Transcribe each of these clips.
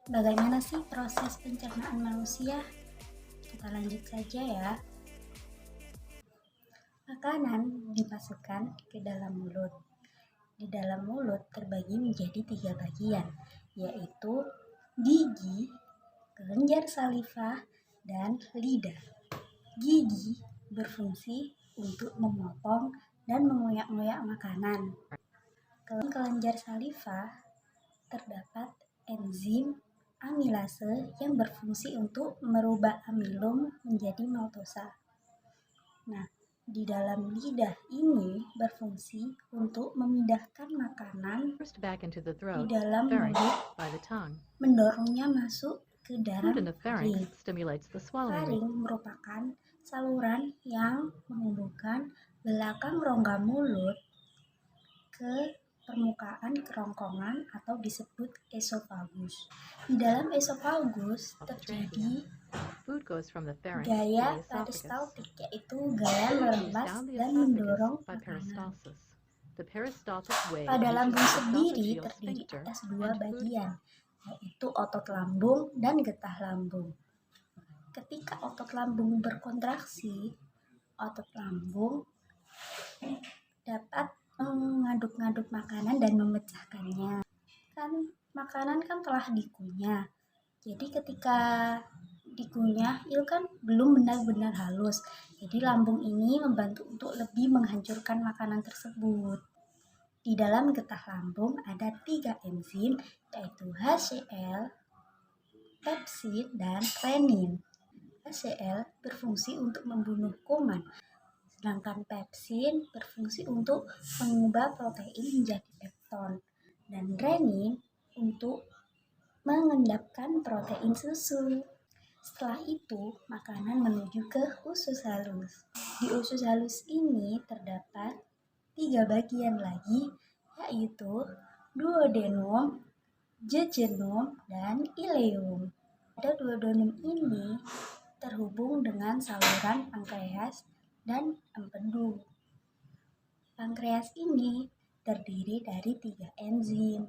Bagaimana sih proses pencernaan manusia? Kita lanjut saja ya. Makanan dimasukkan ke dalam mulut. Di dalam mulut terbagi menjadi 3 bagian, yaitu gigi, kelenjar saliva, dan lidah. Gigi berfungsi untuk memotong dan mengoyak-ngoyak makanan. Kelenjar saliva terdapat enzim amilase yang berfungsi untuk merubah amilum menjadi maltosa. Nah, di dalam lidah ini berfungsi untuk memindahkan makanan di dalam mulut, mendorongnya masuk ke dalam faring. Faring merupakan saluran yang menghubungkan belakang rongga mulut ke permukaan kerongkongan atau disebut esofagus. Di dalam esofagus terjadi gaya peristaltik, yaitu gaya merembas dan mendorong makanan. Pada lambung sendiri terdiri atas 2 bagian, yaitu otot lambung dan getah lambung. Ketika otot lambung berkontraksi, otot lambung dapat mengaduk-ngaduk makanan dan memecahkannya. Makanan kan telah dikunyah. Jadi ketika dikunyah itu kan belum benar-benar halus. Jadi lambung ini membantu untuk lebih menghancurkan makanan tersebut. Di dalam getah lambung ada 3 enzim, yaitu HCl, pepsin, dan renin. HCl berfungsi untuk membunuh kuman, sedangkan pepsin berfungsi untuk mengubah protein menjadi pepton, dan renin untuk mengendapkan protein susu. Setelah itu, makanan menuju ke usus halus. Di usus halus ini terdapat 3 bagian lagi, yaitu duodenum, jejunum, dan ileum. Pada duodenum ini terhubung dengan saluran pankreas dan empedu. Pankreas ini terdiri dari 3 enzim,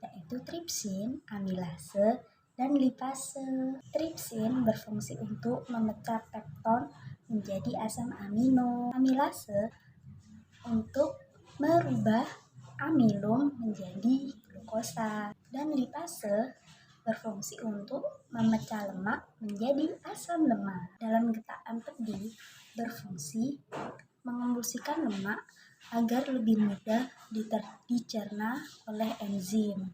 yaitu tripsin, amilase, dan lipase. Tripsin berfungsi untuk memecah pepton menjadi asam amino. Amilase untuk merubah amilum menjadi glukosa. Dan lipase berfungsi untuk memecah lemak menjadi asam lemak. Dalam getah empedu berfungsi mengemulsikan lemak agar lebih mudah dicerna oleh enzim.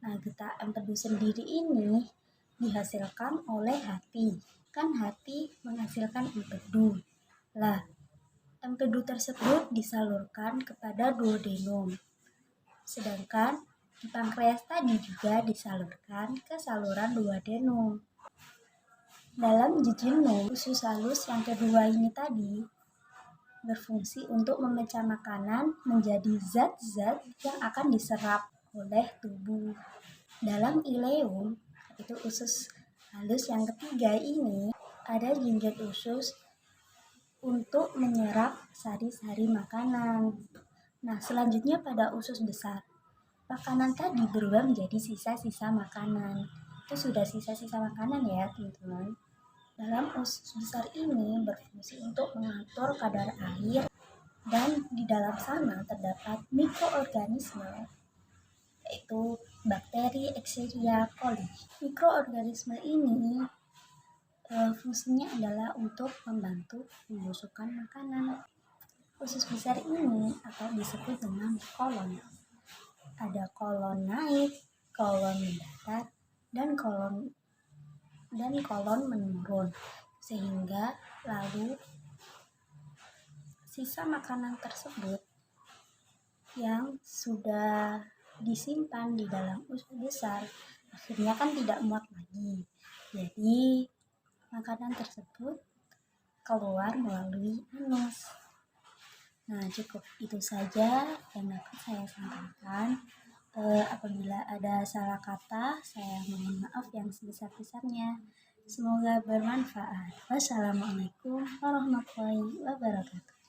Nah, getah empedu sendiri ini dihasilkan oleh hati. Kan hati menghasilkan empedu. Lah, empedu tersebut disalurkan kepada duodenum. Sedangkan di pankreas tadi juga disalurkan ke saluran duodenum. Dalam jejunum, usus halus yang kedua ini tadi berfungsi untuk memecah makanan menjadi zat-zat yang akan diserap oleh tubuh. Dalam ileum, itu usus halus yang ketiga ini, ada ginjal usus untuk menyerap sari-sari makanan. Nah, selanjutnya pada usus besar. Makanan tadi berubah menjadi sisa-sisa makanan. Itu sudah sisa-sisa makanan ya, teman-teman. Dalam usus besar ini berfungsi untuk mengatur kadar air, dan di dalam sana terdapat mikroorganisme, yaitu bakteri Escherichia coli. Mikroorganisme ini fungsinya adalah untuk membantu membusukkan makanan. Usus besar ini atau disebut dengan kolon. Ada kolon naik, kolon mendatar, dan kolon menurun, sehingga lalu sisa makanan tersebut yang sudah disimpan di dalam usus besar akhirnya kan tidak muat lagi. Jadi makanan tersebut keluar melalui anus. Nah, cukup itu saja yang dapat saya sampaikan. Apabila ada salah kata, saya mohon maaf yang sebesar-besarnya. Semoga bermanfaat. Wassalamualaikum warahmatullahi wabarakatuh.